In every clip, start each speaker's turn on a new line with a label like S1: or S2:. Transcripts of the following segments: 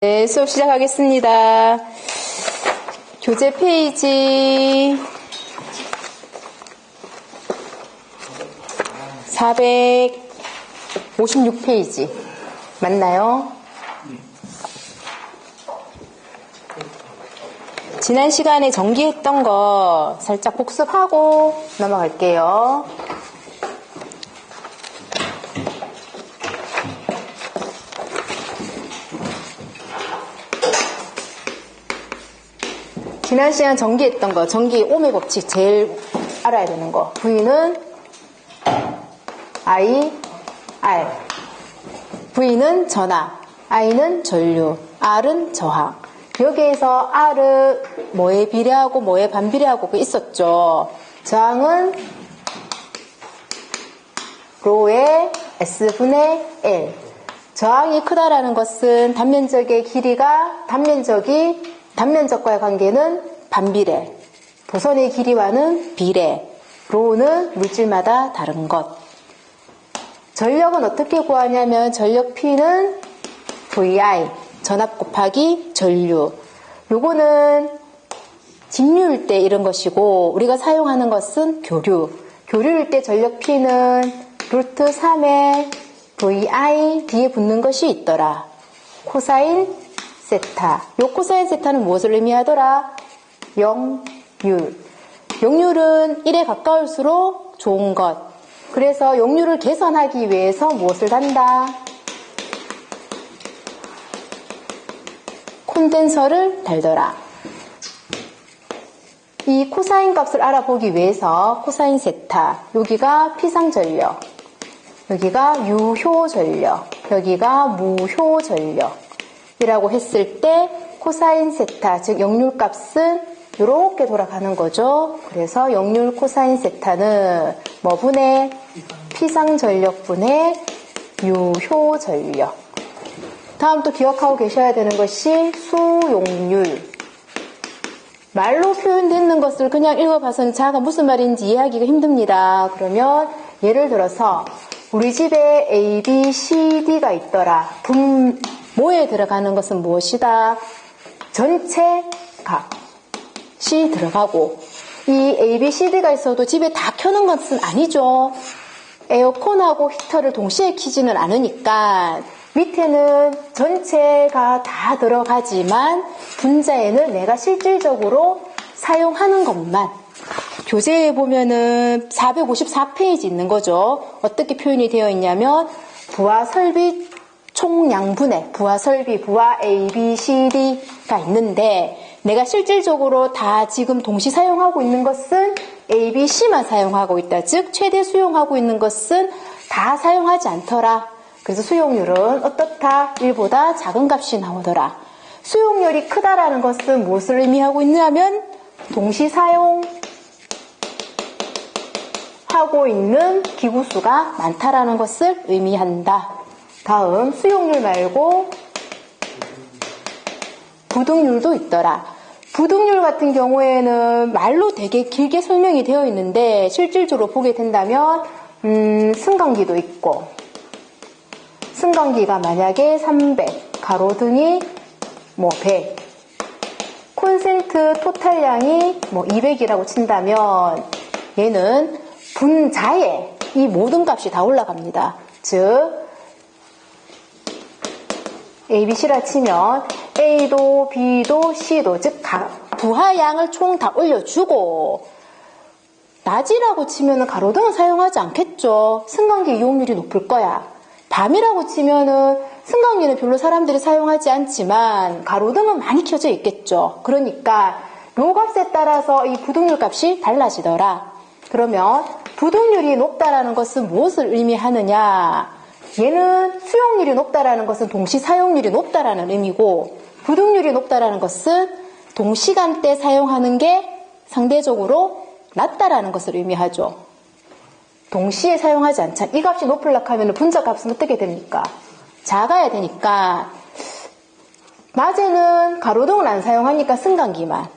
S1: 네, 수업 시작하겠습니다. 교재 페이지 456페이지 맞나요? 지난 시간에 정기했던 거 살짝 복습하고 넘어갈게요. 지난 시간 정기했던 거, 정기 오매 법칙 제일 알아야 되는 거. V는 I, R. V는 전압, I는 전류, R은 저항. 여기에서 R은 뭐에 비례하고 뭐에 반비례하고 있었죠. 저항은 로의 S분의 L. 저항이 크다라는 것은 단면적의 길이가 단면적과의 관계는 반비례, 도선의 길이와는 비례, 로는 물질마다 다른 것. 전력은 어떻게 구하냐면 전력 P는 VI, 전압 곱하기 전류. 요거는 직류일 때 이런 것이고 우리가 사용하는 것은 교류. 교류일 때 전력 P는 루트 3의 VI 뒤에 붙는 것이 있더라. 코사인 세타. 요 코사인 세타는 무엇을 의미하더라? 역률. 역률은 1에 가까울수록 좋은 것. 그래서 역률을 계산하기 위해서 무엇을 한다? 콘덴서를 달더라. 이 코사인 값을 알아보기 위해서 코사인 세타. 여기가 피상전력. 여기가 유효전력. 여기가 무효전력. 이라고 했을 때 코사인 세타, 즉 역률 값은 이렇게 돌아가는 거죠. 그래서 역률 코사인 세타는 뭐분의 피상전력분의 유효전력. 다음 또 기억하고 계셔야 되는 것이 수용률. 말로 표현되는 것을 그냥 읽어봐서는 자가 무슨 말인지 이해하기가 힘듭니다. 그러면 예를 들어서 우리 집에 A, B, C, D가 있더라. 모에 들어가는 것은 무엇이다? 전체 값이 들어가고 이 A, B, C, D가 있어도 집에 다 켜는 것은 아니죠. 에어컨하고 히터를 동시에 켜지는 않으니까 밑에는 전체가 다 들어가지만 분자에는 내가 실질적으로 사용하는 것만. 교재에 보면은 454페이지 있는 거죠. 어떻게 표현이 되어 있냐면 부하 설비 총량분의 부하 설비, 부하 A, B, C, D가 있는데 내가 실질적으로 다 지금 동시 사용하고 있는 것은 A, B, C만 사용하고 있다. 즉 최대 수용하고 있는 것은 다 사용하지 않더라. 그래서 수용률은 어떻다? 1보다 작은 값이 나오더라. 수용률이 크다라는 것은 무엇을 의미하고 있냐면 동시 사용하고 있는 기구수가 많다라는 것을 의미한다. 다음 수용률 말고 부등률도 있더라. 부등률 같은 경우에는 말로 되게 길게 설명이 되어 있는데 실질적으로 보게 된다면 승강기도 있고 승강기가 만약에 300, 가로등이 100, 콘센트 토탈량이 200이라고 친다면 얘는 분자에 이 모든 값이 다 올라갑니다. 즉 A, B, C라 치면 A도 B도 C도 즉 부하량을 총 다 올려주고 낮이라고 치면 가로등은 사용하지 않겠죠. 승강기 이용률이 높을 거야. 밤이라고 치면은 승강기는 별로 사람들이 사용하지 않지만 가로등은 많이 켜져 있겠죠. 그러니까 요 값에 따라서 이 부등률 값이 달라지더라. 그러면 부등률이 높다라는 것은 무엇을 의미하느냐? 얘는 수용률이 높다라는 것은 동시 사용률이 높다라는 의미고 부등률이 높다라는 것은 동시간대 사용하는 게 상대적으로 낮다라는 것을 의미하죠. 동시에 사용하지 않잖아. 이 값이 높으려고 하면 분자 값은 어떻게 됩니까? 작아야 되니까 낮에는 가로등을 안 사용하니까 승강기만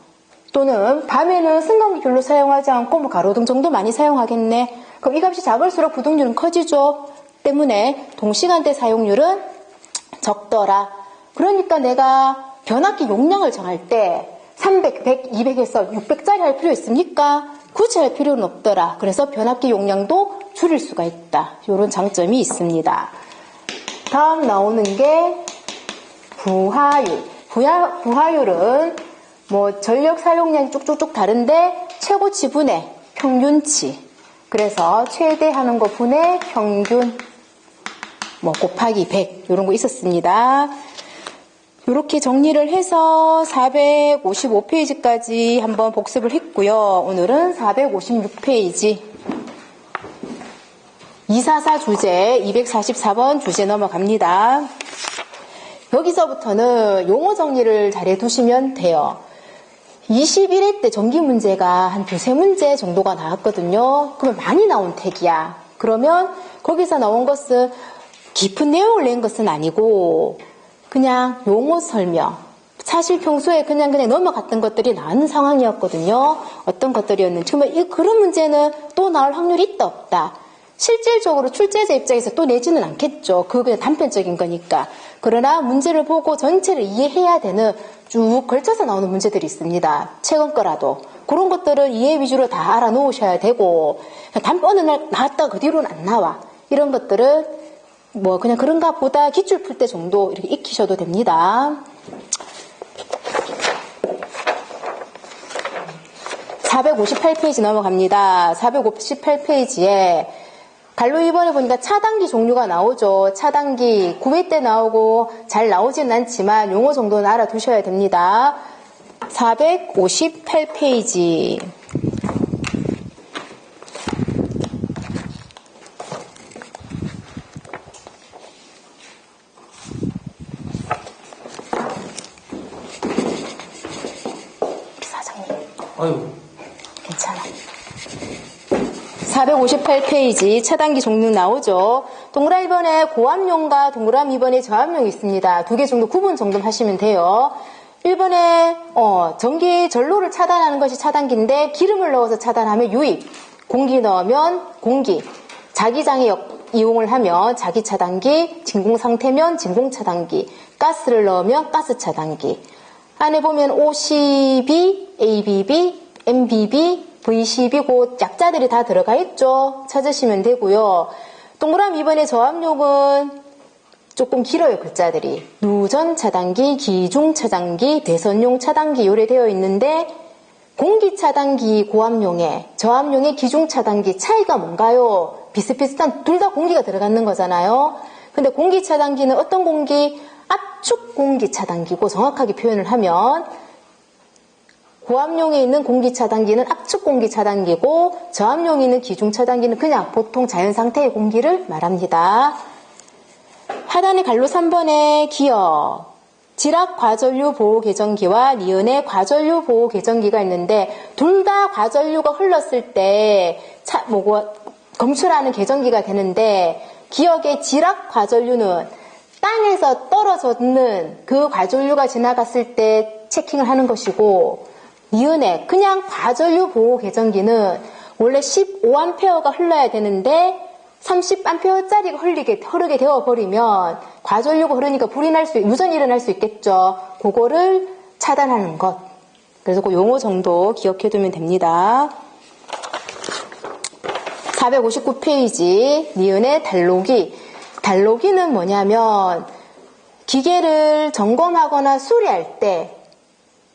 S1: 또는 밤에는 승강기 별로 사용하지 않고 가로등 정도 많이 사용하겠네. 그럼 이 값이 작을수록 부등률은 커지죠. 때문에 동시간대 사용률은 적더라. 그러니까 내가 변압기 용량을 정할 때 300, 100, 200에서 600짜리 할 필요 있습니까? 굳이 할 필요는 없더라. 그래서 변압기 용량도 줄일 수가 있다. 이런 장점이 있습니다. 다음 나오는 게 부하율. 부하율은 뭐 전력 사용량이 쭉쭉쭉 다른데 최고치 분의 평균치. 그래서 최대 하는 거 분의 평균 뭐 곱하기 100 이런 거 있었습니다. 이렇게 정리를 해서 455페이지까지 한번 복습을 했고요. 오늘은 456페이지 244 주제 244번 주제 넘어갑니다. 여기서부터는 용어 정리를 잘 해두시면 돼요. 21회 때 전기 문제가 한 두세 문제 정도가 나왔거든요. 그러면 많이 나온 택이야. 그러면 거기서 나온 것은 깊은 내용을 낸 것은 아니고 그냥 용어 설명. 사실 평소에 그냥 넘어갔던 것들이 나온 상황이었거든요. 어떤 것들이었는지. 그러면 그런 문제는 또 나올 확률이 있다 없다. 실질적으로 출제자 입장에서 또 내지는 않겠죠. 그거 그냥 단편적인 거니까. 그러나 문제를 보고 전체를 이해해야 되는 쭉 걸쳐서 나오는 문제들이 있습니다. 최근 거라도. 그런 것들은 이해 위주로 다 알아놓으셔야 되고 어느 날 나왔다가 그 뒤로는 안 나와. 이런 것들은 뭐 그냥 그런가 보다 기출 풀 때 정도 이렇게 익히셔도 됩니다. 458페이지 넘어갑니다. 458페이지에 갈로 2번에 보니까 차단기 종류가 나오죠. 차단기 9회 때 나오고 잘 나오지는 않지만 용어 정도는 알아두셔야 됩니다. 458페이지 458페이지 차단기 종류 나오죠. 동그라미 1번에 고압용과 동그라미 2번에 저압용이 있습니다. 두 개 정도 구분 정도 하시면 돼요. 1번에 전기 전로를 차단하는 것이 차단기인데 기름을 넣어서 차단하면 유입, 공기 넣으면 공기, 자기장애 이용을 하면 자기 차단기, 진공 상태면 진공 차단기, 가스를 넣으면 가스 차단기. 안에 보면 OCB, ABB, MBB, VCB 그 약자들이 다 들어가 있죠. 찾으시면 되고요. 동그라미 2번의 저압용은 조금 길어요. 글자들이. 누전 차단기, 기중 차단기, 배선용 차단기 요래 되어 있는데 공기 차단기 고압용에 저압용의 기중 차단기 차이가 뭔가요? 비슷비슷한 둘 다 공기가 들어가는 거잖아요. 근데 공기 차단기는 어떤 공기? 압축 공기 차단기고 정확하게 표현을 하면 고압용에 있는 공기 차단기는 압축 공기 차단기고 저압용에 있는 기중 차단기는 그냥 보통 자연 상태의 공기를 말합니다. 하단의 갈로 3번의 기억, 지락 과전류 보호 계정기와 니은의 과전류 보호 계정기가 있는데 둘 다 과전류가 흘렀을 때 검출하는 계정기가 되는데 기억의 지락 과전류는 땅에서 떨어졌는 그 과전류가 지나갔을 때 체킹을 하는 것이고 니은의 그냥 과전류 보호 계정기는 원래 15A가 흘러야 되는데 30A짜리가 흐르게 되어버리면 과전류가 흐르니까 유전이 일어날 수 있겠죠. 그거를 차단하는 것. 그래서 그 용어 정도 기억해두면 됩니다. 459페이지 니은의 달로기. 달로기는 뭐냐면 기계를 점검하거나 수리할 때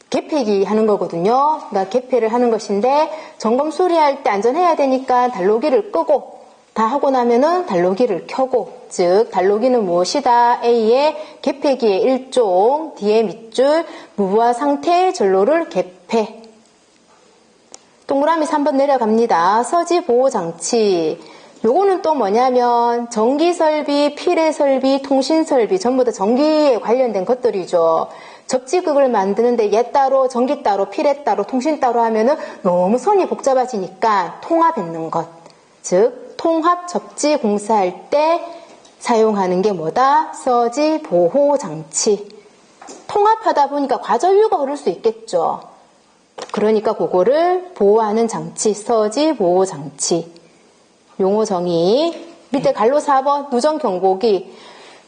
S1: 개폐기 하는 거거든요. 그러니까 개폐를 하는 것인데 점검 수리할 때 안전해야 되니까 달로기를 끄고 다 하고 나면은 달로기를 켜고 즉 달로기는 무엇이다? A의 개폐기의 일종, D의 밑줄, 무부하 상태의 전로를 개폐. 동그라미 3번 내려갑니다. 서지 보호 장치. 요거는 또 뭐냐면 전기설비, 필해설비, 통신설비 전부 다 전기에 관련된 것들이죠. 접지극을 만드는데 얘 따로, 전기 따로, 필해 따로, 통신 따로 하면은 너무 선이 복잡해지니까 통합했는 것. 즉 통합 접지 공사할 때 사용하는 게 뭐다? 서지 보호 장치. 통합하다 보니까 과전류가 흐를 수 있겠죠. 그러니까 그거를 보호하는 장치, 서지 보호 장치. 용어 정의. 밑에 갈로 4번 누전 경보기.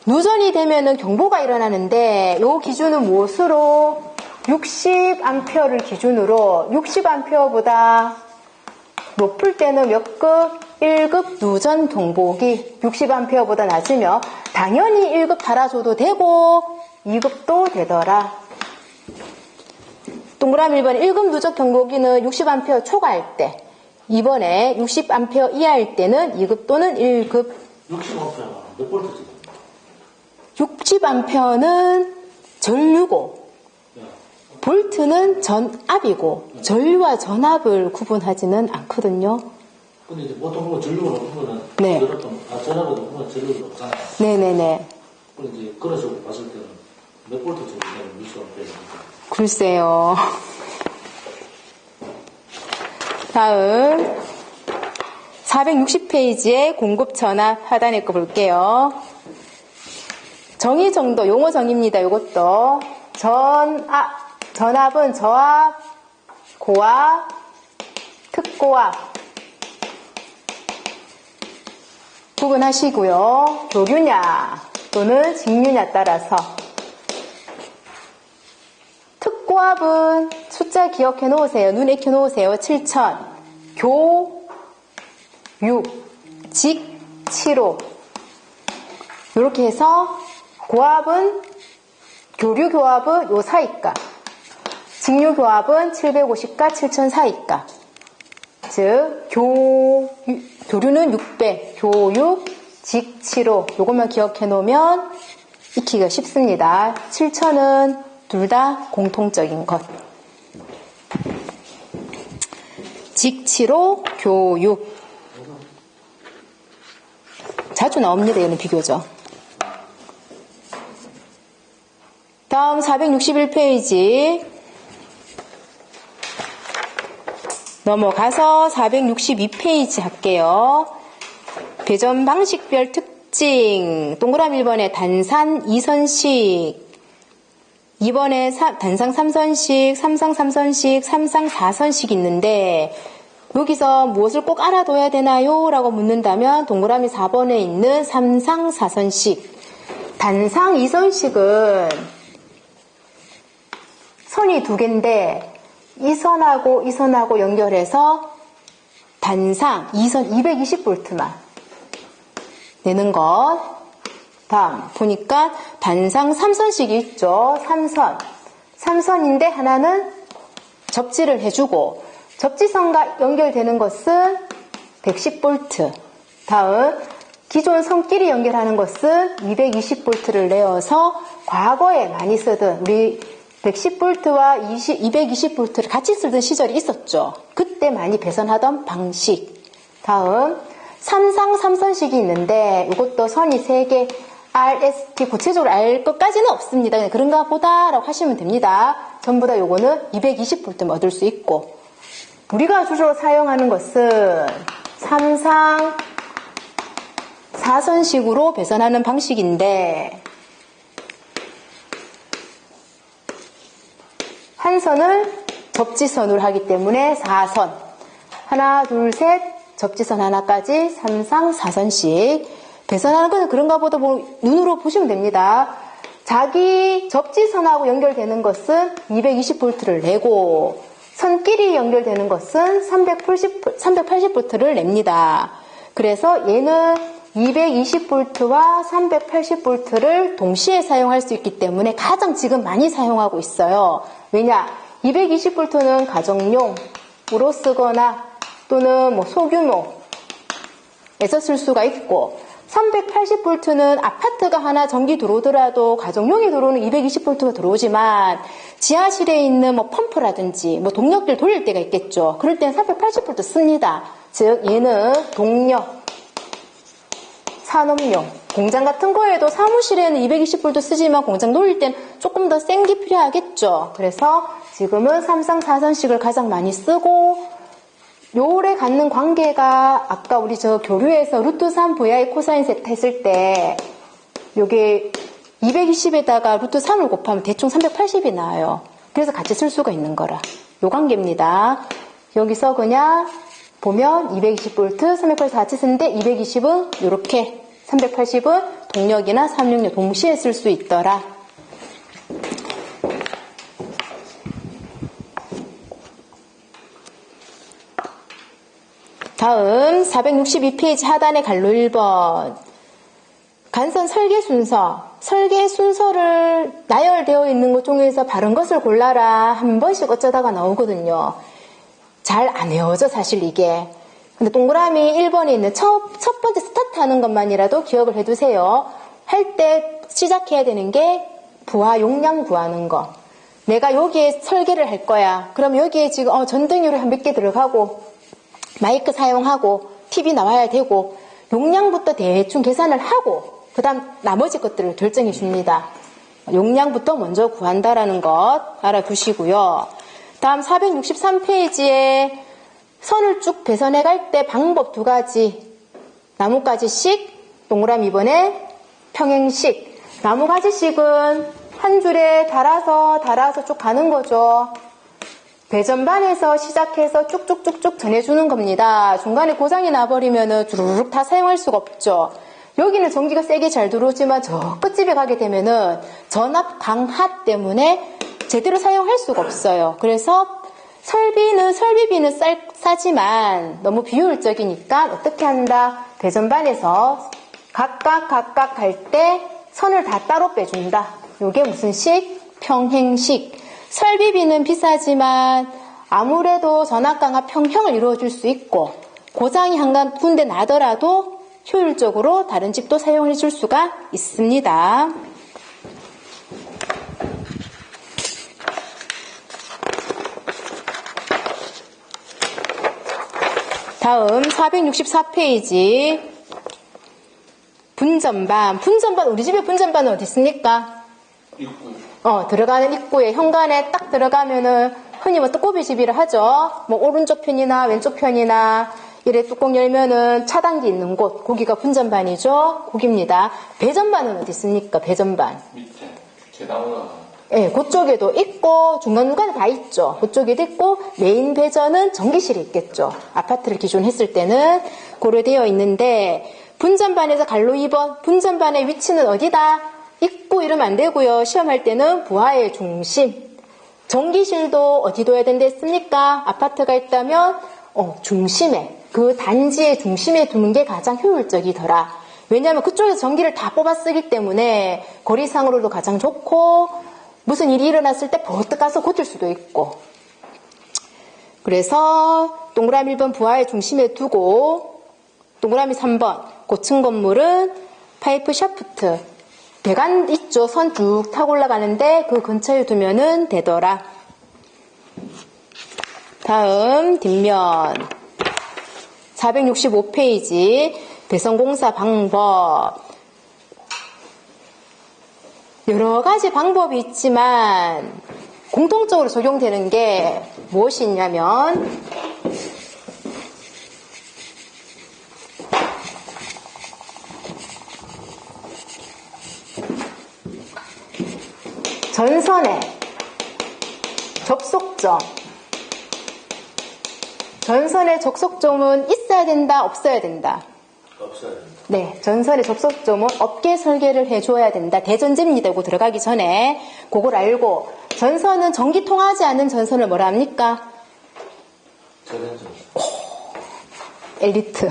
S1: 누전이 되면은 경보가 일어나는데 요 기준은 무엇으로? 60A를 기준으로 60A보다 높을 때는 몇 급? 1급 누전 경보기. 60A보다 낮으면 당연히 1급 달아줘도 되고 2급도 되더라. 동그라미 1번 1급 누적 경보기는 60A 초과할 때, 2번에 60A 이하일 때는 2급 또는 1급.
S2: 60A가 몇 볼트지?
S1: 60A는 전류고 볼트는 전압이고 전류와 전압을 구분하지는 않거든요.
S2: 근데 이제 보통 보면 전류가 높으면은
S1: 네.
S2: 전압이 높으면 전류가 높잖아요.
S1: 네네네.
S2: 근데 이제 그런 식으로 봤을 때는 몇 볼트 정도 되는 60A입니까?
S1: 글쎄요. 다음 460페이지에 공급 전압 하단에 거 볼게요. 정의 정도, 용어 정의입니다. 이것도 전압은 저압, 고압, 특고압 구분하시고요. 교류냐 또는 직류냐 따라서 특고압은 숫자 기억해 놓으세요. 눈에 익혀 놓으세요. 7000 교 6 직 7호 이렇게 해서 고압은 교류 교압은 요 사이가, 직류 교압은 750과 7000 사이가. 즉 교류는 600, 교육, 직 7호 요것만 기억해 놓으면 익히기가 쉽습니다. 7000은 둘 다 공통적인 것. 직 7호, 교육 자주 나옵니다. 얘는 비교적. 다음 461페이지 넘어가서 462페이지 할게요. 배전 방식별 특징 동그라미 1번에 단산 2선식 2번에 단상 3선식, 삼상 3선식, 삼상 4선식 있는데 여기서 무엇을 꼭 알아둬야 되나요? 라고 묻는다면 동그라미 4번에 있는 삼상 4선식 단상 2선식은 선이 두 개인데 이 선하고 연결해서 단상 2선 220V만 내는 것. 다음 보니까 단상 3선식이 있죠. 3선인데 하나는 접지를 해주고 접지선과 연결되는 것은 110V. 다음 기존 선끼리 연결하는 것은 220V를 내어서 과거에 많이 쓰던 우리 110V와 220V를 같이 쓰던 시절이 있었죠. 그때 많이 배선하던 방식. 다음 삼상 3선식이 있는데 이것도 선이 3개 RST 구체적으로 알 것까지는 없습니다. 그냥 그런가 보다 라고 하시면 됩니다. 전부 다 요거는 220V 얻을 수 있고 우리가 주로 사용하는 것은 삼상 4선식으로 배선하는 방식인데 한 선을 접지선으로 하기 때문에 4선 하나 둘 셋 접지선 하나까지 삼상 4선식 배선하는 것은 그런가 보다 눈으로 보시면 됩니다. 자기 접지선하고 연결되는 것은 220V를 내고 선끼리 연결되는 것은 380V를 냅니다. 그래서 얘는 220V와 380V를 동시에 사용할 수 있기 때문에 가장 지금 많이 사용하고 있어요. 왜냐? 220V는 가정용으로 쓰거나 또는 뭐 소규모에서 쓸 수가 있고 380V는 아파트가 하나 전기 들어오더라도 가정용이 들어오는 220V가 들어오지만 지하실에 있는 뭐 펌프라든지 뭐 동력들 돌릴 때가 있겠죠. 그럴 때는 380V 씁니다. 즉 얘는 동력, 산업용, 공장 같은 거에도 사무실에는 220V 쓰지만 공장 돌릴 땐 조금 더 센 게 필요하겠죠. 그래서 지금은 삼상 4선식을 가장 많이 쓰고 요래 갖는 관계가 아까 우리 저 교류에서 루트 3 VI 코사인 세타 했을 때 요게 220에다가 루트 3을 곱하면 대충 380이 나와요. 그래서 같이 쓸 수가 있는 거라. 요 관계입니다. 여기서 그냥 보면 220V, 380 같이 쓰는데 220은 이렇게 380은 동력이나 삼육력 동시에 쓸 수 있더라. 다음 462페이지 하단의 갈로 1번. 간선 설계 순서. 설계 순서를 나열되어 있는 것 중에서 바른 것을 골라라. 한 번씩 어쩌다가 나오거든요. 잘 안 외워져 사실 이게. 근데 동그라미 1번에 있는 첫 번째 스타트 하는 것만이라도 기억을 해두세요. 할 때 시작해야 되는 게 부하 용량 구하는 거. 내가 여기에 설계를 할 거야. 그럼 여기에 지금 전등유리 한 몇 개 들어가고 마이크 사용하고 TV 나와야 되고 용량부터 대충 계산을 하고 그 다음 나머지 것들을 결정해 줍니다. 용량부터 먼저 구한다라는 것 알아두시고요. 다음 463페이지에 선을 쭉 배선해 갈 때 방법 2가지. 나뭇가지식, 동그라미 2번에 평행식. 나뭇가지식은 한 줄에 달아서 쭉 가는 거죠. 배전반에서 시작해서 쭉쭉쭉쭉 전해주는 겁니다. 중간에 고장이 나버리면은 주르륵 다 사용할 수가 없죠. 여기는 전기가 세게 잘 들어오지만 저 끝집에 가게 되면은 전압 강하 때문에 제대로 사용할 수가 없어요. 그래서 설비비는 싸지만 너무 비효율적이니까 어떻게 한다? 배전반에서 각각 갈 때 선을 다 따로 빼준다. 요게 무슨 식? 평행식. 설비비는 비싸지만 아무래도 전압 강화 평형을 이루어줄 수 있고 고장이 한 군데 나더라도 효율적으로 다른 집도 사용해 줄 수가 있습니다. 다음 464페이지 분전반. 우리 집에 분전반은 어디 있습니까?
S2: 입구.
S1: 들어가는 입구에 현관에 딱 들어가면은 흔히 뚜꼬비 집이라 하죠. 오른쪽 편이나 왼쪽 편이나 이래 뚜껑 열면은 차단기 있는 곳, 거기가 분전반이죠. 거기입니다. 배전반은 어디 있습니까? 배전반.
S2: 밑에 계단으로.
S1: 네, 그쪽에도 있고 중간중간에 다 있죠. 그쪽에도 있고 메인 배전은 전기실이 있겠죠. 아파트를 기준 했을 때는 고려되어 있는데 분전반에서 갈로 2번 분전반의 위치는 어디다? 입구 이러면 안 되고요. 시험할 때는 부하의 중심. 전기실도 어디 둬야 된다 했습니까? 아파트가 있다면 중심에, 그 단지의 중심에 두는 게 가장 효율적이더라. 왜냐하면 그쪽에서 전기를 다 뽑아 쓰기 때문에 거리상으로도 가장 좋고 무슨 일이 일어났을 때 버뜩 가서 고칠 수도 있고. 그래서 동그라미 1번 부하의 중심에 두고 동그라미 3번 고층 건물은 파이프 샤프트 배관 있죠. 선 쭉 타고 올라가는데 그 근처에 두면은 되더라. 다음 뒷면 465페이지 배선공사 방법. 여러 가지 방법이 있지만 공통적으로 적용되는 게 무엇이 있냐면 전선의 접속점. 전선의 접속점은 있어야 된다, 없어야 된다?
S2: 없어야 된다.
S1: 네, 전선의 접속점은 업계 설계를 해줘야 된다. 대전제입니다고 들어가기 전에 그걸 알고 전선은 전기 통하지 않는 전선을 뭐라 합니까?
S2: 전현전.
S1: 엘리트.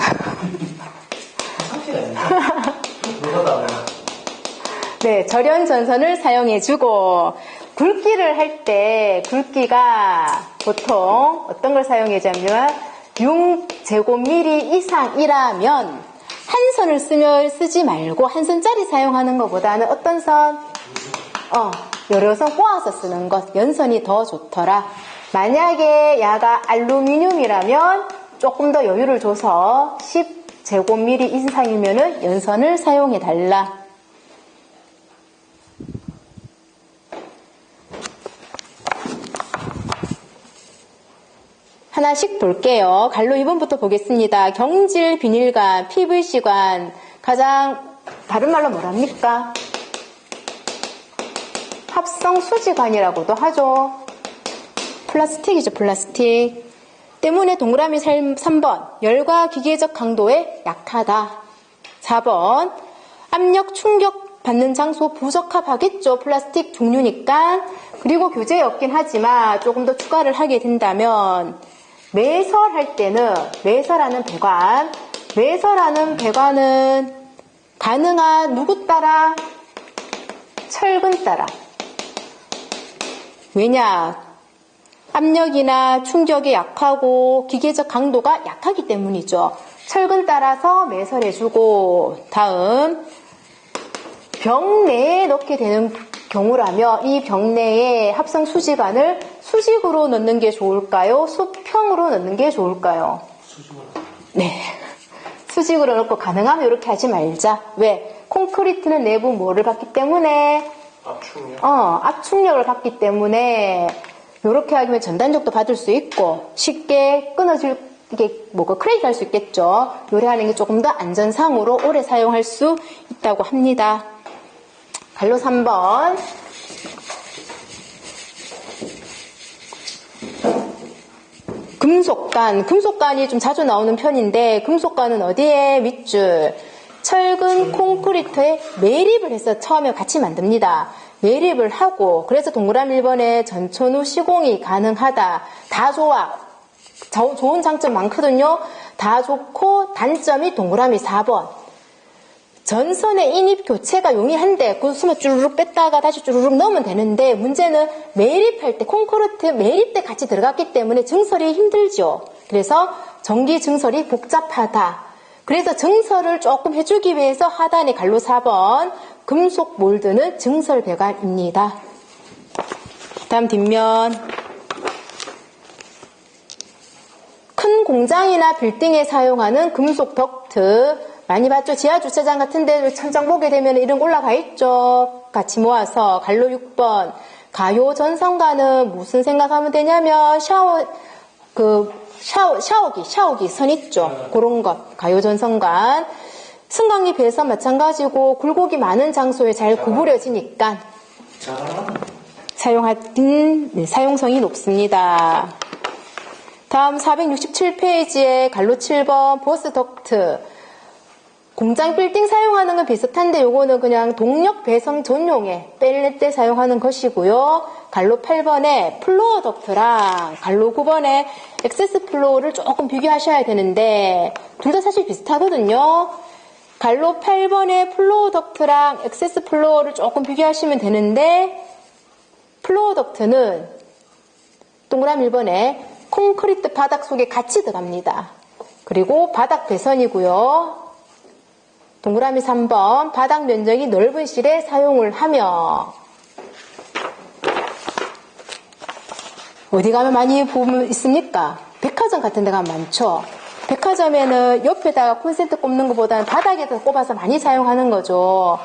S1: 네, 절연 전선을 사용해주고 굵기를 할 때 굵기가 보통 어떤 걸 사용해주냐면 6제곱미리 이상이라면 한 선을 쓰지 말고 한 선짜리 사용하는 것보다는 어떤 선? 여러 선 꼬아서 쓰는 것, 연선이 더 좋더라. 만약에 야가 알루미늄이라면 조금 더 여유를 줘서 10제곱미리 이상이면은 연선을 사용해달라. 하나씩 볼게요. 갈로 2번부터 보겠습니다. 경질 비닐관, PVC관, 가장 다른 말로 뭐랍니까? 합성 수지관이라고도 하죠. 플라스틱이죠, 플라스틱. 때문에 동그라미 3번, 열과 기계적 강도에 약하다. 4번, 압력, 충격 받는 장소 부적합하겠죠. 플라스틱 종류니까. 그리고 교재에 없긴 하지만 조금 더 추가를 하게 된다면 매설할 때는 매설하는 배관은 가능한 누구 따라? 철근 따라. 왜냐? 압력이나 충격이 약하고 기계적 강도가 약하기 때문이죠. 철근 따라서 매설해주고, 다음 병 내에 넣게 되는 경우라면 이 병 내에 합성 수지관을 수직으로 넣는 게 좋을까요? 수평으로 넣는 게 좋을까요?
S2: 수직으로.
S1: 네. 수직으로 넣고 가능하면 이렇게 하지 말자. 왜? 콘크리트는 내부 뭐를 받기 때문에?
S2: 압축력.
S1: 압축력을 받기 때문에 이렇게 하면 전단적도 받을 수 있고 쉽게 끊어질 이게 뭐가 크랙이 갈 수 있겠죠. 요리하는 게 조금 더 안전상으로 오래 사용할 수 있다고 합니다. 갈로 3번. 금속관이 좀 자주 나오는 편인데 금속관은 어디에? 밑줄. 철근 콘크리트에 매립을 해서 처음에 같이 만듭니다. 매립을 하고 그래서 동그라미 1번에 전천후 시공이 가능하다. 다 좋아. 좋은 장점 많거든요. 다 좋고 단점이 동그라미 4번. 전선의 인입 교체가 용이한데 그 수만 쭈르륵 뺐다가 다시 쭈르륵 넣으면 되는데 문제는 매립할 때 콘크리트 매립 때 같이 들어갔기 때문에 증설이 힘들죠. 그래서 전기 증설이 복잡하다. 그래서 증설을 조금 해주기 위해서 하단에 갈로 4번 금속 몰드는 증설 배관입니다. 다음 뒷면. 큰 공장이나 빌딩에 사용하는 금속 덕트 많이 봤죠? 지하 주차장 같은 데 천장 보게 되면 이런 거 올라가 있죠. 같이 모아서 갈로 6번 가요 전선관은 무슨 생각하면 되냐면 샤워기 선 있죠. 그런 것 가요 전선관. 승강기 배선 마찬가지고 굴곡이 많은 장소에 잘 구부려지니까 사용성이 높습니다. 다음 467페이지에 갈로 7번 보스 덕트. 공장 빌딩 사용하는 건 비슷한데 요거는 그냥 동력 배선 전용에 뺄 때 사용하는 것이고요. 갈로 8번에 플로어 덕트랑 갈로 9번에 액세스 플로어를 조금 비교하셔야 되는데 둘 다 사실 비슷하거든요. 갈로 8번에 플로어 덕트랑 액세스 플로어를 조금 비교하시면 되는데 플로어 덕트는 동그라미 1번에 콘크리트 바닥 속에 같이 들어갑니다. 그리고 바닥 배선이고요. 동그라미 3번 바닥 면적이 넓은 실에 사용을 하며 어디 가면 많이 보면 있습니까? 백화점 같은 데 가면 많죠. 백화점에는 옆에다가 콘센트 꼽는 것보다는 바닥에다 꼽아서 많이 사용하는 거죠.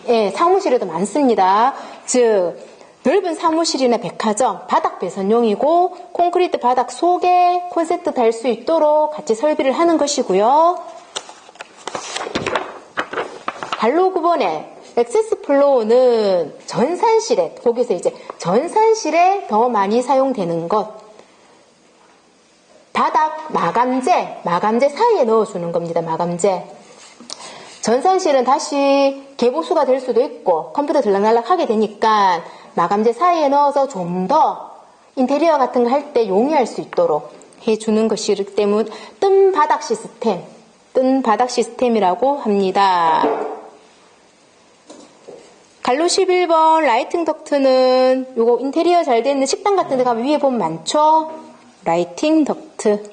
S1: 예, 사무실에도 많습니다. 즉 넓은 사무실이나 백화점 바닥 배선용이고 콘크리트 바닥 속에 콘센트 달 수 있도록 같이 설비를 하는 것이고요. 갈로 9번에 액세스 플로우는 전산실에 거기서 이제 전산실에 더 많이 사용되는 것. 바닥 마감재 사이에 넣어주는 겁니다. 마감재. 전산실은 다시 개보수가 될 수도 있고 컴퓨터 들락날락 하게 되니까 마감재 사이에 넣어서 좀 더 인테리어 같은 거 할 때 용이할 수 있도록 해주는 것이기 때문에 뜬 바닥 시스템이라고 합니다. 갈로 11번 라이팅 덕트는 요거 인테리어 잘 되는 식당 같은 데 가면 위에 보면 많죠? 라이팅 덕트.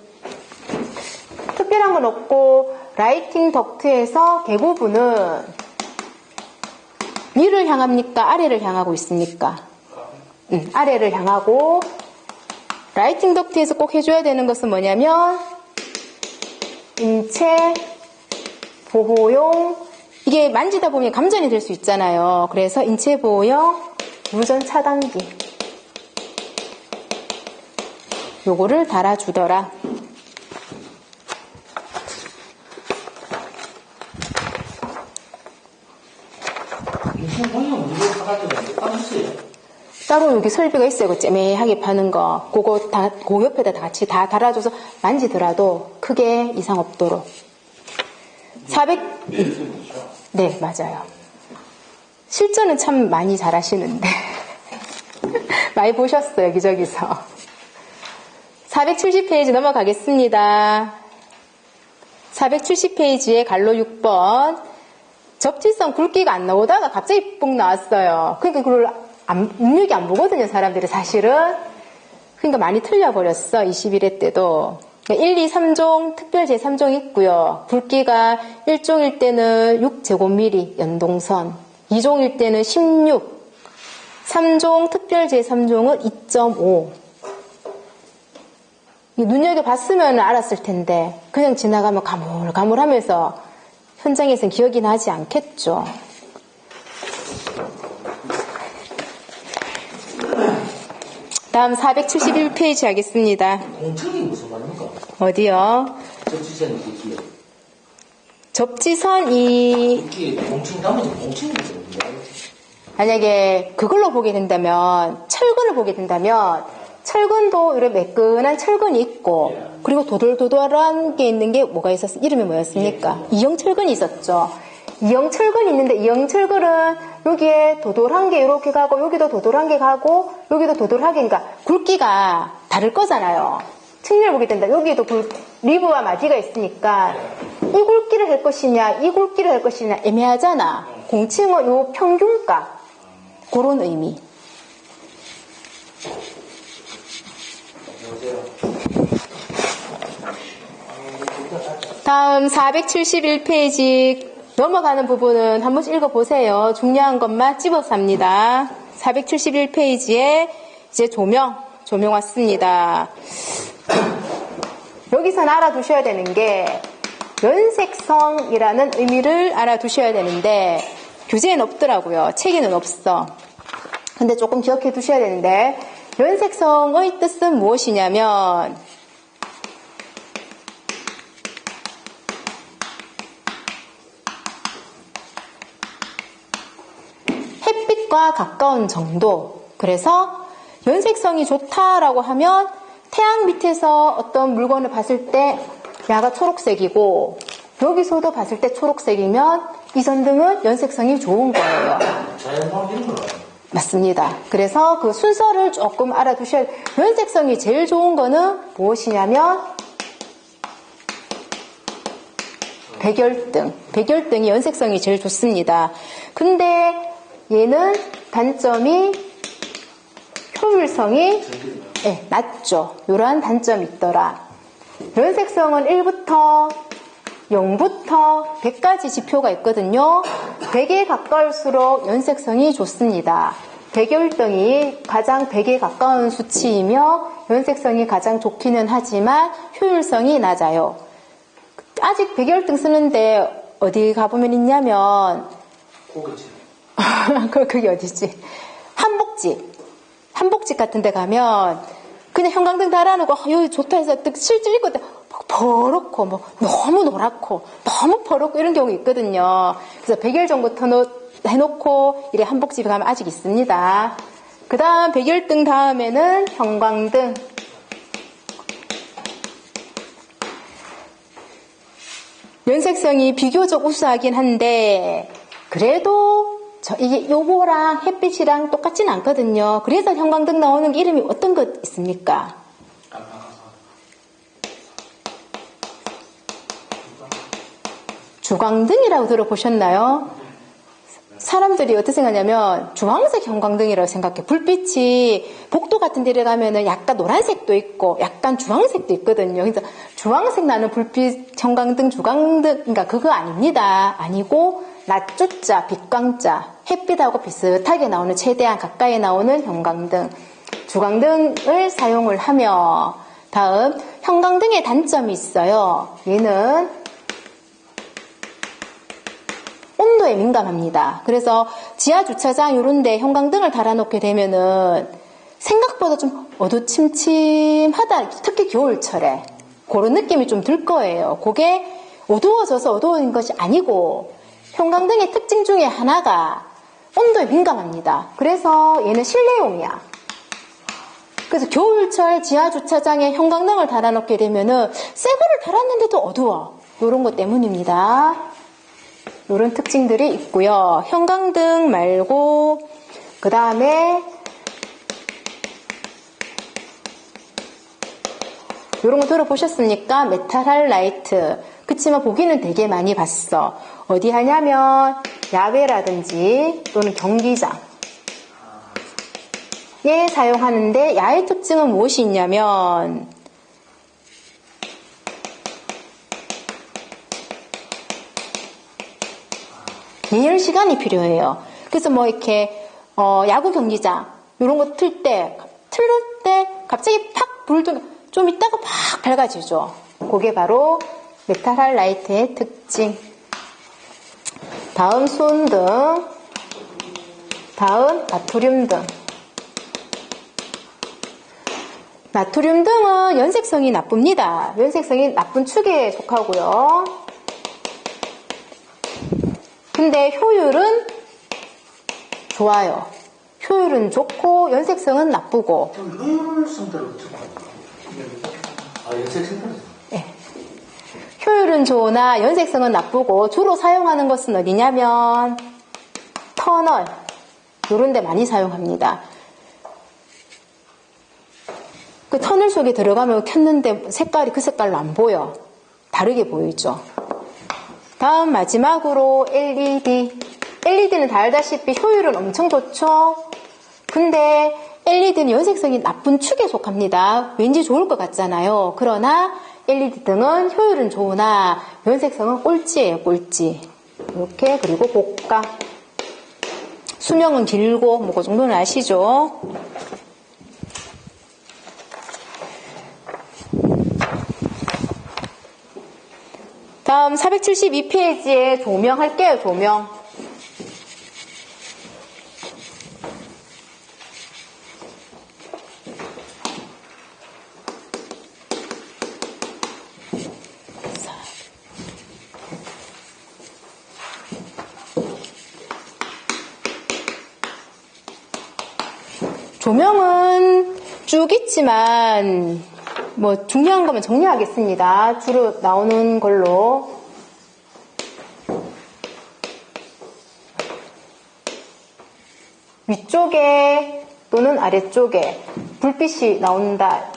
S1: 특별한 건 없고 라이팅 덕트에서 대부분은 위를 향합니까? 아래를 향하고 있습니까? 아래를 향하고 라이팅 덕트에서 꼭 해줘야 되는 것은 뭐냐면 인체 보호용 이게 만지다 보면 감전이 될 수 있잖아요. 그래서 인체 보호용 무전 차단기 요거를 달아주더라. 따로 여기 설비가 있어요. 그 째매하게 파는 거. 그거 다, 그 옆에다 같이 다 달아줘서 만지더라도 크게 이상 없도록. 네, 맞아요. 실전은 참 많이 잘하시는데. 많이 보셨어요, 여기저기서. 470페이지 넘어가겠습니다. 470페이지에 갈로 6번. 접지선 굵기가 안 나오다가 갑자기 뽕 나왔어요. 그러니까 그걸 눈여겨 안 보거든요, 사람들이 사실은. 그러니까 많이 틀려버렸어, 21회 때도. 1, 2, 3종, 특별 제3종 있고요. 굵기가 1종일 때는 6제곱미리 연동선, 2종일 때는 16, 3종, 특별 제3종은 2.5. 눈여겨봤으면 알았을 텐데 그냥 지나가면 가물가물하면서 현장에서는 기억이 나지 않겠죠. 다음 471페이지 하겠습니다.
S2: 공청이 무슨 말입니까?
S1: 어디요?
S2: 접지선이 굵기에.
S1: 접지선이
S2: 굵기에 공청 나머지 공청이 무슨 말이에요?
S1: 만약에 그걸로 보게 된다면, 철근을 보게 된다면 철근도 이런 매끈한 철근이 있고 그리고 도돌도돌한 게 있는 게 뭐가 있었어? 이름이 뭐였습니까? 이형철근이 있었죠. 이형철근이 있는데 이형철근은 여기에 도돌한 게 이렇게 가고 여기도 도돌한 게 가고 여기도 도돌하게, 그러니까 굵기가 다를 거잖아요. 측면을 보게 된다. 여기도 리브와 마디가 있으니까 이 굵기를 할 것이냐 이 굵기를 할 것이냐 애매하잖아. 공칭은 요 평균값, 그런 의미. 다음 471페이지 넘어가는 부분은 한 번씩 읽어보세요. 중요한 것만 집어서 합니다. 471페이지에 이제 조명 왔습니다. 여기서는 알아두셔야 되는 게 연색성이라는 의미를 알아두셔야 되는데 교재에는 없더라고요. 책에는 없어. 근데 조금 기억해 두셔야 되는데 연색성의 뜻은 무엇이냐면 햇빛과 가까운 정도. 그래서 연색성이 좋다라고 하면 태양 밑에서 어떤 물건을 봤을 때 야가 초록색이고 여기서도 봤을 때 초록색이면 이 전등은 연색성이 좋은 거예요.
S2: 자연광 이런 걸 알아요.
S1: 맞습니다. 그래서 그 순서를 조금 알아두셔야 돼요. 연색성이 제일 좋은 거는 무엇이냐면 백열등. 백열등이 연색성이 제일 좋습니다. 근데 얘는 단점이 효율성이 낮죠. 이러한 단점이 있더라. 연색성은 1부터 0부터 100까지 지표가 있거든요. 100에 가까울수록 연색성이 좋습니다. 백열등이 가장 100에 가까운 수치이며 연색성이 가장 좋기는 하지만 효율성이 낮아요. 아직 백열등 쓰는데 어디 가보면 있냐면
S2: 고깃집.
S1: 그게 어디지? 한복집 같은 데 가면 그냥 형광등 달아놓고 여기 좋다 해서 실제 입고 버럭고 너무 노랗고 너무 버럭고 이런 경우 있거든요. 그래서 백열 정도 해놓고 이래 한복집에 가면 아직 있습니다. 그 다음 백열등 다음에는 형광등. 연색성이 비교적 우수하긴 한데 그래도 이게 요거랑 햇빛이랑 똑같진 않거든요. 그래서 형광등 나오는 게 이름이 어떤 것 있습니까? 주광등이라고 들어보셨나요? 사람들이 어떻게 생각하냐면 주황색 형광등이라고 생각해. 불빛이 복도 같은 데를 가면은 약간 노란색도 있고 약간 주황색도 있거든요. 그래서 주황색 나는 불빛 형광등, 주광등, 그러니까 그거 아닙니다. 아니고 낮주자, 빛광자, 햇빛하고 비슷하게 나오는 최대한 가까이 나오는 형광등, 주광등을 사용을 하며 다음 형광등의 단점이 있어요. 얘는 온도에 민감합니다. 그래서 지하주차장 이런 데 형광등을 달아놓게 되면은 생각보다 좀 어두침침하다. 특히 겨울철에 그런 느낌이 좀 들 거예요. 그게 어두워져서 어두운 것이 아니고 형광등의 특징 중에 하나가 온도에 민감합니다. 그래서 얘는 실내용이야. 그래서 겨울철 지하주차장에 형광등을 달아놓게 되면은 새 거를 달았는데도 어두워. 이런 것 때문입니다. 이런 특징들이 있고요. 형광등 말고 그 다음에 이런 거 들어보셨습니까? 메탈 할라이트. 그치만 보기는 되게 많이 봤어. 어디 하냐면 야외라든지 또는 경기장 에 사용하는데 야의 특징은 무엇이 있냐면 예열 시간이 필요해요. 그래서 뭐 이렇게 야구 경기장 이런 거 틀 때 갑자기 팍 불도 좀 있다가 팍 밝아지죠. 그게 바로 메탈 할라이트의 특징. 다음 수은등, 다음 나트륨 등. 나트륨 등은 연색성이 나쁩니다. 연색성이 나쁜 축에 속하고요. 근데 효율은 좋아요. 효율은 좋고 연색성은 나쁘고.
S2: 효율 상태를 어떻게 봐요? 연색 상태를.
S1: 네. 효율은 좋으나 연색성은 나쁘고 주로 사용하는 것은 어디냐면 터널 이런 데 많이 사용합니다. 그 터널 속에 들어가면 켰는데 색깔이 그 색깔로 안 보여. 다르게 보이죠. 다음 마지막으로 LED. LED는 다 알다시피 효율은 엄청 좋죠. 근데 LED는 연색성이 나쁜 축에 속합니다. 왠지 좋을 것 같잖아요. 그러나 LED 등은 효율은 좋으나 연색성은 꼴찌예요. 꼴찌. 이렇게. 그리고 고가. 수명은 길고 뭐 그 정도는 아시죠? 다음 472페이지에 조명할게요. 조명. 조명은 쭉 있지만 뭐 중요한 거면 정리하겠습니다. 주로 나오는 걸로. 위쪽에 또는 아래쪽에 불빛이 나온다.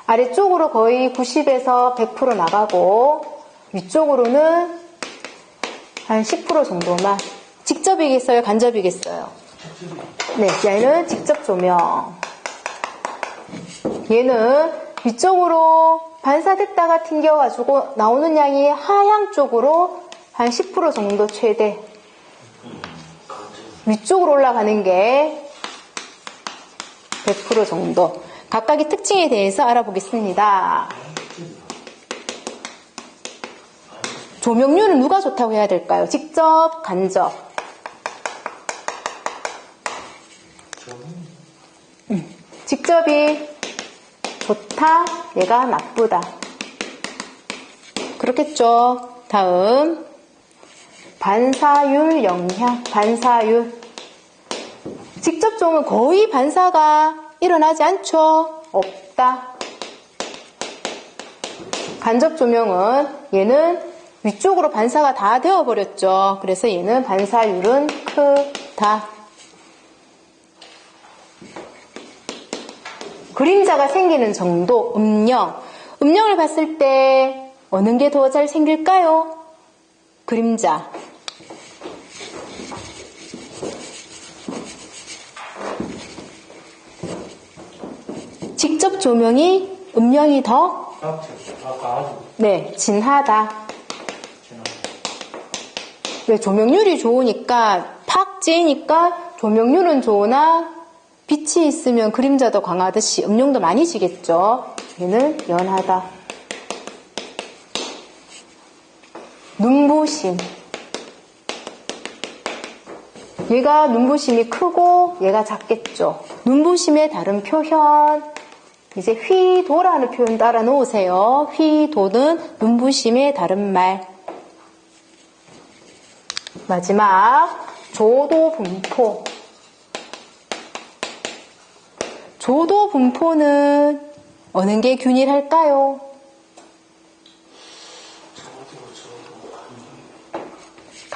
S1: 아래쪽으로 거의 90에서 100% 나가고 위쪽으로는 한 10% 정도만. 직접이겠어요? 간접이겠어요? 네, 얘는 직접 조명. 얘는 위쪽으로 반사됐다가 튕겨가지고 나오는 양이 하향 쪽으로 한 10% 정도 최대. 위쪽으로 올라가는 게 100% 정도. 각각의 특징에 대해서 알아보겠습니다. 조명률은 누가 좋다고 해야 될까요? 직접, 간접. 직접이 좋다, 얘가 나쁘다. 그렇겠죠. 다음 반사율 영향. 반사율. 직접 조명은 거의 반사가 일어나지 않죠. 없다. 간접 조명은 얘는 위쪽으로 반사가 다 되어버렸죠. 그래서 얘는 반사율은 크다. 그림자가 생기는 정도, 음영. 음영을 봤을 때 어느 게 더 잘 생길까요? 그림자. 직접 조명이 음영이 더 네, 진하다. 왜 조명률이 좋으니까 팍 찌니까 조명률은 좋으나 빛이 있으면 그림자도 강하듯이 음영도 많이 지겠죠. 얘는 연하다. 눈부심. 얘가 눈부심이 크고 얘가 작겠죠. 눈부심의 다른 표현. 이제 휘도라는 표현 따라 놓으세요. 휘도는 눈부심의 다른 말. 마지막 조도 분포. 조도 분포는 어느 게 균일할까요?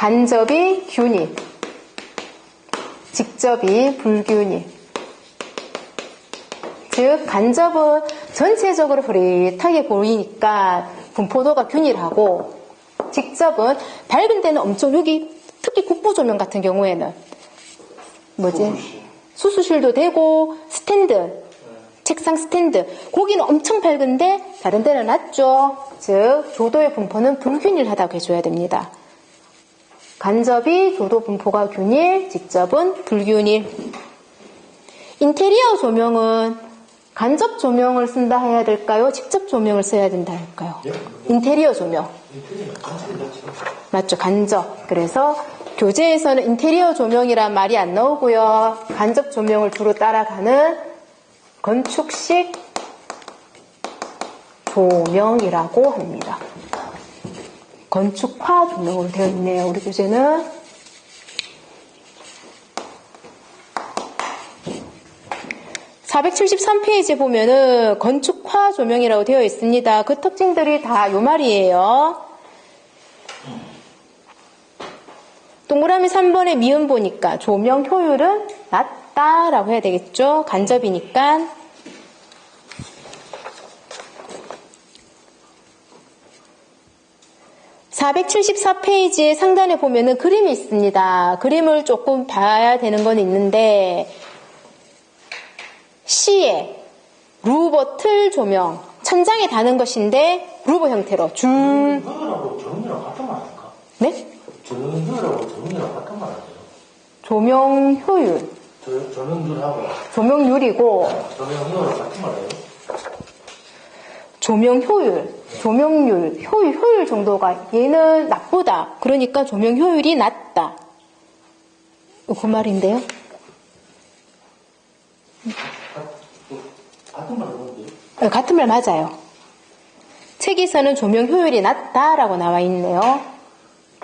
S1: 간접이 균일, 직접이 불균일. 즉 간접은 전체적으로 흐릿하게 보이니까 분포도가 균일하고, 직접은 밝은 데는 엄청, 여기 특히 국부 조명 같은 경우에는 수수실도 되고 스탠드, 책상 스탠드, 거기는 엄청 밝은데 다른 데는 낮죠. 즉 조도의 분포는 불균일하다고 해줘야 됩니다. 간접이 조도 분포가 균일, 직접은 불균일. 인테리어 조명은 간접 조명을 쓴다 해야 될까요? 직접 조명을 써야 된다 할까요? 인테리어 조명. 맞죠, 간접. 그래서 교재에서는 인테리어 조명이란 말이 안 나오고요. 간접 조명을 주로 따라가는 건축식 조명이라고 합니다. 건축화 조명으로 되어 있네요. 우리 교재는. (473페이지에) 보면은 건축화 조명이라고 되어 있습니다. 그 특징들이 다 요 말이에요. 동그라미 3번의 미음 보니까 조명 효율은 낮다라고 해야 되겠죠. 간접이니까. (474페이지) 상단에 보면은 그림이 있습니다. 그림을 조금 봐야 되는 건 있는데, C에 루버 틀 조명, 천장에 다는 것인데 루버 형태로 줄.
S2: 효율하고 조명이랑 같은 말 아닐까?
S1: 네?
S2: 조명 효율하고 조명이랑 같은 말 아니에요?
S1: 조명 효율.
S2: 조명률하고
S1: 조명률이고.
S2: 조명 효율하고 같은 말이에요?
S1: 조명 효율, 조명률, 효율 정도가 얘는 나쁘다. 그러니까 조명 효율이 낮다. 그 말인데요.
S2: 같은 말 하는데요?
S1: 네, 같은 말 맞아요. 책에서는 조명 효율이 낮다라고 나와 있네요.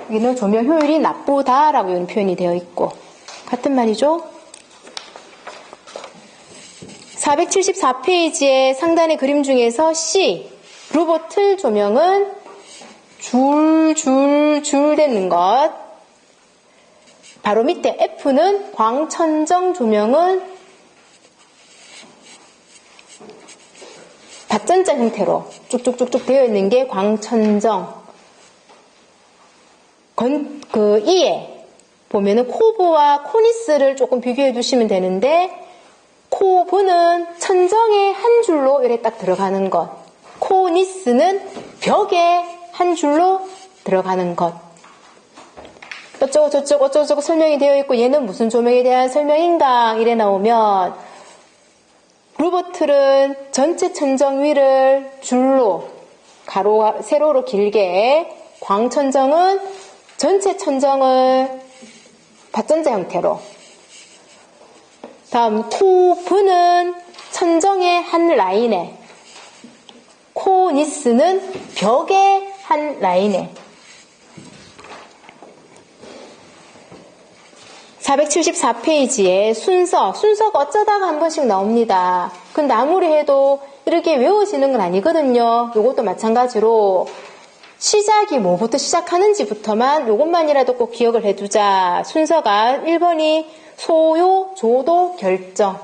S1: 여기는 조명 효율이 나쁘다라고 이런 표현이 되어 있고, 같은 말이죠. 474페이지의 상단의 그림 중에서 C, 루버 틀 조명은 줄 되는 것. 바로 밑에 F는 광천정 조명은 밭전자 형태로 쭉쭉쭉쭉 되어 있는 게 광천정. 그 E에 보면은 코브와 코니스를 조금 비교해 두시면 되는데, 코브는 천정에 한 줄로 이렇게 딱 들어가는 것. 코니스는 벽에 한 줄로 들어가는 것. 어쩌고 설명이 되어 있고, 얘는 무슨 조명에 대한 설명인가 이래 나오면, 루버틀은 전체 천정 위를 줄로 가로와 세로로 길게, 광천정은 전체 천정을 밭전자 형태로, 다음 코브는 천정의 한 라인에, 코니스는 벽의 한 라인에. 474페이지에 순서가 어쩌다가 한 번씩 나옵니다. 근데 아무리 해도 이렇게 외워지는 건 아니거든요. 이것도 마찬가지로 시작이 뭐부터 시작하는지부터만 요것만이라도 꼭 기억을 해두자. 순서가 1번이 소요, 조도, 결정.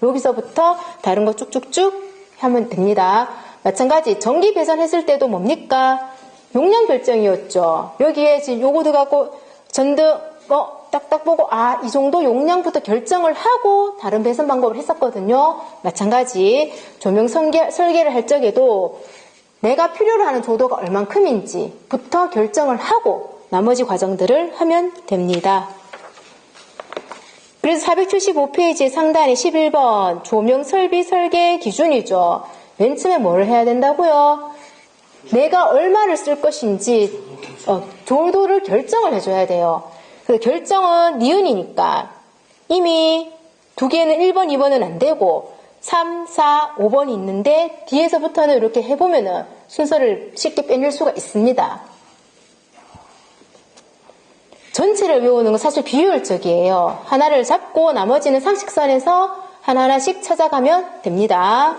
S1: 여기서부터 다른 거 쭉쭉쭉 하면 됩니다. 마찬가지 전기 배선했을 때도 뭡니까? 용량 결정이었죠. 여기에 지금 요거 들어가고 전등 딱딱 보고 이 정도 용량부터 결정을 하고 다른 배선 방법을 했었거든요. 마찬가지 조명 설계를 할 적에도 내가 필요로 하는 조도가 얼만큼인지부터 결정을 하고 나머지 과정들을 하면 됩니다. 그래서 475페이지 상단에 11번 조명 설비 설계 기준이죠. 맨 처음에 뭘 해야 된다고요? 내가 얼마를 쓸 것인지 조도를 결정을 해줘야 돼요. 그 결정은 니은이니까 이미 두 개는 1번, 2번은 안 되고 3, 4, 5번이 있는데 뒤에서부터는 이렇게 해보면은 순서를 쉽게 빼낼 수가 있습니다. 전체를 외우는 건 사실 비효율적이에요. 하나를 잡고 나머지는 상식선에서 하나하나씩 찾아가면 됩니다.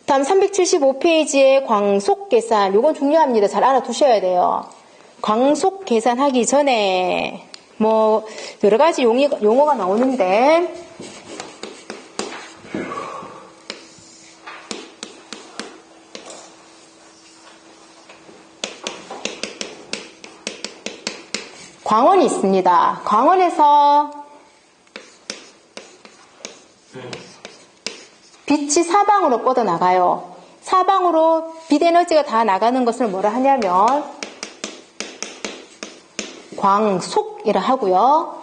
S1: 다음 375페이지의 광속 계산, 이건 중요합니다. 잘 알아두셔야 돼요. 광속 계산하기 전에 뭐 여러 가지 용어가 나오는데 광원이 있습니다. 광원에서 빛이 사방으로 뻗어나가요. 사방으로 빛 에너지가 다 나가는 것을 뭐라 하냐면 광속이라 하고요.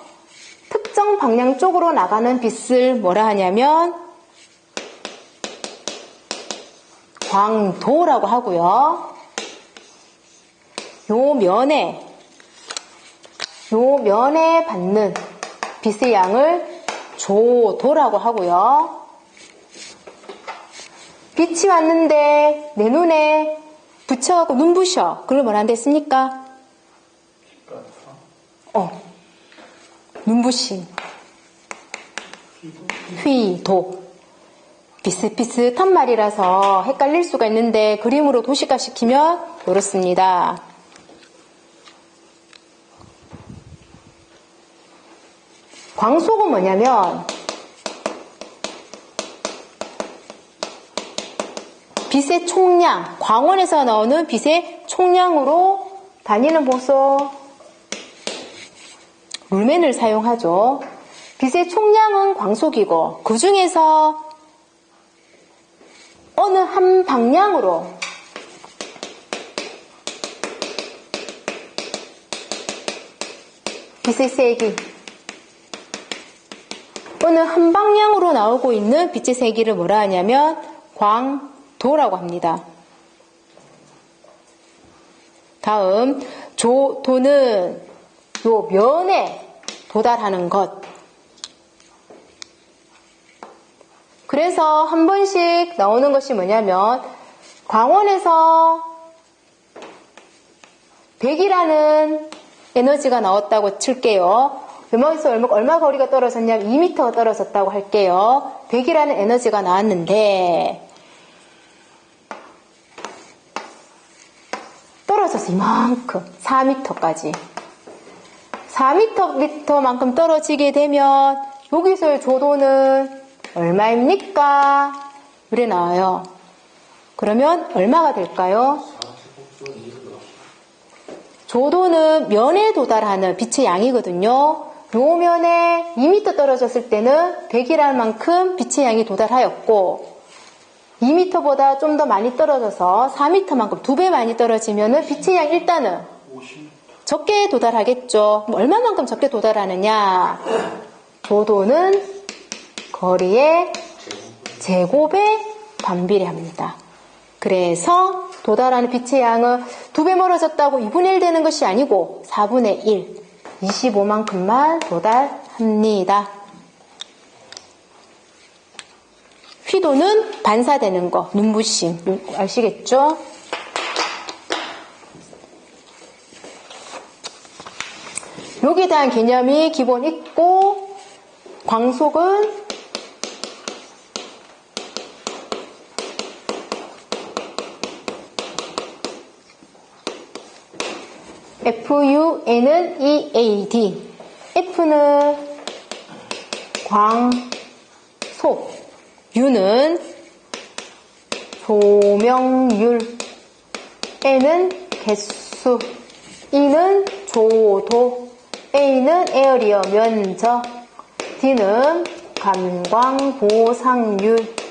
S1: 특정 방향 쪽으로 나가는 빛을 뭐라 하냐면 광도라고 하고요. 요 면에 받는 빛의 양을 조도라고 하고요. 빛이 왔는데 내 눈에 붙여갖고 눈부셔. 그걸 뭐라 한다 했습니까? 눈부심. 휘도. 비슷비슷한 말이라서 헷갈릴 수가 있는데 그림으로 도식화시키면 이렇습니다. 광속은 뭐냐면 빛의 총량, 광원에서 나오는 빛의 총량으로 다니는 보소 룰멘을 사용하죠. 빛의 총량은 광속이고 그 중에서 어느 한 방향으로 빛의 세기 어느 한 방향으로 나오고 있는 빛의 세기를 뭐라 하냐면 광도라고 합니다. 다음 조도는 요 면에 도달하는 것. 그래서 한 번씩 나오는 것이 뭐냐면 광원에서 100이라는 에너지가 나왔다고 칠게요. 외막에서 얼마 거리가 떨어졌냐면 2m가 떨어졌다고 할게요. 100이라는 에너지가 나왔는데 떨어져서 이만큼 4m까지 4m만큼 떨어지게 되면 여기서의 조도는 얼마입니까? 이래 나와요. 그러면 얼마가 될까요? 조도는 면에 도달하는 빛의 양이거든요. 요 면에 2m 떨어졌을 때는 100이라는 만큼 빛의 양이 도달하였고 2m보다 좀 더 많이 떨어져서 4m만큼 2배 많이 떨어지면 빛의 양 일단은 적게 도달하겠죠. 얼마만큼 적게 도달하느냐? 조도는 거리의 제곱에 반비례합니다. 그래서 도달하는 빛의 양은 2배 멀어졌다고 2분의 1 되는 것이 아니고 4분의 1, 25만큼만 도달합니다. 휘도는 반사되는 거, 눈부심, 아시겠죠? 여기에 대한 개념이 기본 있고 광속은 FUN은 EAD, F는 광속, U는 조명률, N은 개수, E는 조도, A는 에어리어 면적, D는 감광 보상률.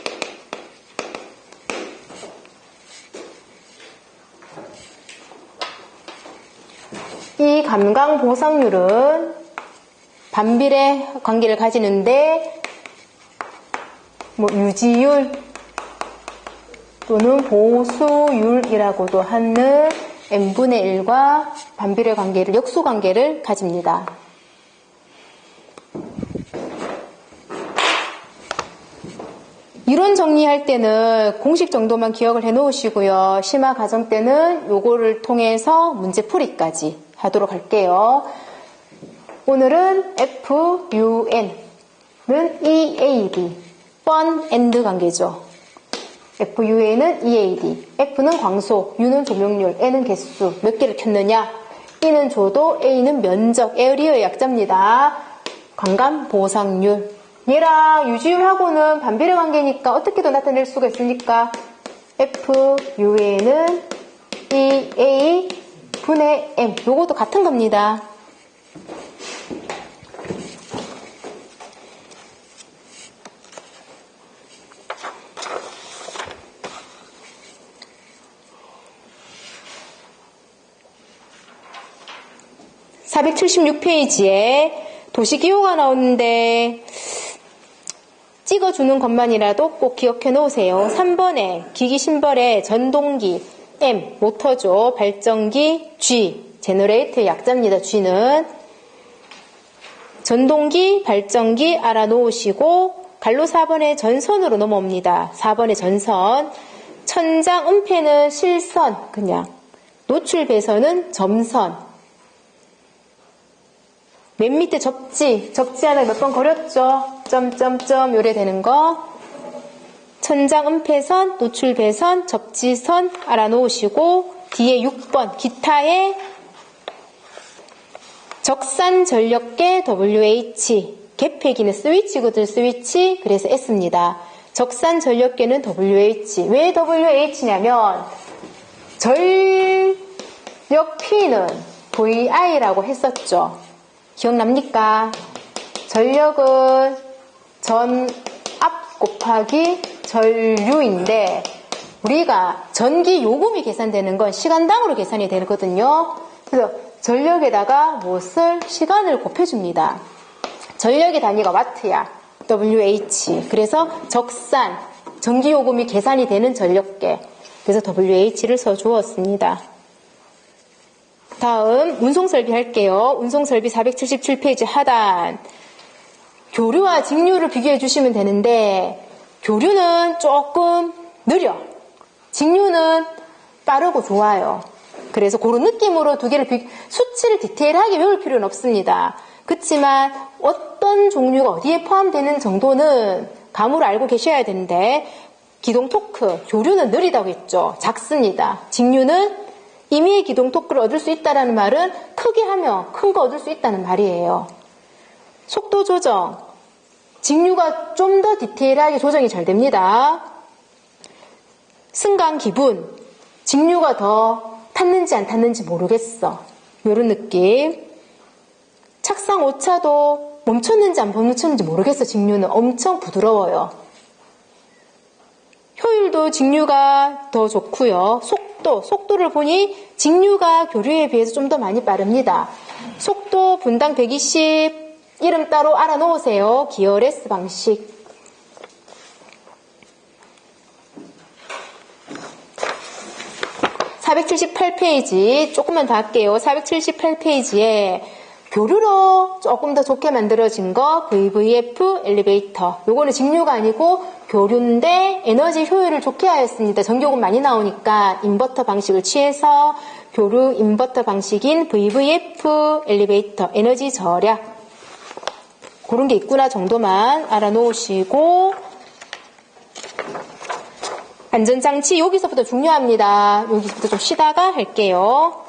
S1: 이 감광 보상률은 반비례 관계를 가지는데 유지율 또는 보수율이라고도 하는 n분의 1과 반비례 관계를 역수 관계를 가집니다. 이론 정리할 때는 공식 정도만 기억을 해 놓으시고요. 심화 과정 때는 요거를 통해서 문제 풀이까지 하도록 할게요. 오늘은 FUN은 EAD, fun and 관계죠. FUN은 EAD, F는 광속, U는 조명률, N은 개수, 몇 개를 켰느냐? E는 조도, A는 면적, 에어리어의 약자입니다. 관감 보상률. 얘랑 유지율하고는 반비례 관계니까 어떻게도 나타낼 수가 있습니까? FU에는 EA 분의 M. 요것도 같은 겁니다. (476페이지에) 도시기호가 나오는데 찍어주는 것만이라도 꼭 기억해 놓으세요. 3번에 기기심벌의 전동기 M, 모터죠. 발전기 G, 제너레이터의 약자입니다. G는 전동기, 발전기 알아놓으시고 갈로 4번의 전선으로 넘어옵니다. 4번의 전선. 천장 음패는 실선, 그냥 노출 배선은 점선. 맨 밑에 접지 하나 몇 번 그렸죠? 점점점 요래 되는 거. 천장 음패선, 노출 배선, 접지선 알아놓으시고 뒤에 6번 기타의 적산 전력계 WH 개폐기는 스위치거든. 스위치. 그래서 S입니다. 적산 전력계는 WH. 왜 WH냐면 전력 P는 VI라고 했었죠. 기억납니까? 전력은 전압 곱하기 전류인데 우리가 전기 요금이 계산되는 건 시간당으로 계산이 되거든요. 그래서 전력에다가 무엇을 시간을 곱해줍니다. 전력의 단위가 와트야. WH. 그래서 적산 전기 요금이 계산이 되는 전력계. 그래서 WH를 써주었습니다. 다음 운송설비 할게요. 운송설비 477페이지 하단. 교류와 직류를 비교해 주시면 되는데 교류는 조금 느려. 직류는 빠르고 좋아요. 그래서 그런 느낌으로 두 개를 수치를 디테일하게 외울 필요는 없습니다. 그렇지만 어떤 종류가 어디에 포함되는 정도는 감으로 알고 계셔야 되는데 기동 토크, 교류는 느리다고 했죠. 작습니다. 직류는 임의의 기동 토크를 얻을 수 있다는 말은 크게 하면 큰 거 얻을 수 있다는 말이에요. 속도 조정, 직류가 좀 더 디테일하게 조정이 잘 됩니다. 승강 기분, 직류가 더 탔는지 안 탔는지 모르겠어. 이런 느낌. 착상 오차도 멈췄는지 안 멈췄는지 모르겠어. 직류는 엄청 부드러워요. 효율도 직류가 더 좋고요. 속도를 보니 직류가 교류에 비해서 좀 더 많이 빠릅니다. 속도 분당 120 이름 따로 알아놓으세요. 기어 레스 방식. (478페이지) 조금만 더 할게요. 478페이지에 교류로 조금 더 좋게 만들어진 거 VVF 엘리베이터. 요거는 직류가 아니고 교류인데 에너지 효율을 좋게 하였습니다. 전기요금 많이 나오니까 인버터 방식을 취해서 교류 인버터 방식인 VVF 엘리베이터 에너지 절약. 그런 게 있구나 정도만 알아놓으시고 안전장치 여기서부터 중요합니다. 여기서부터 좀 쉬다가 할게요.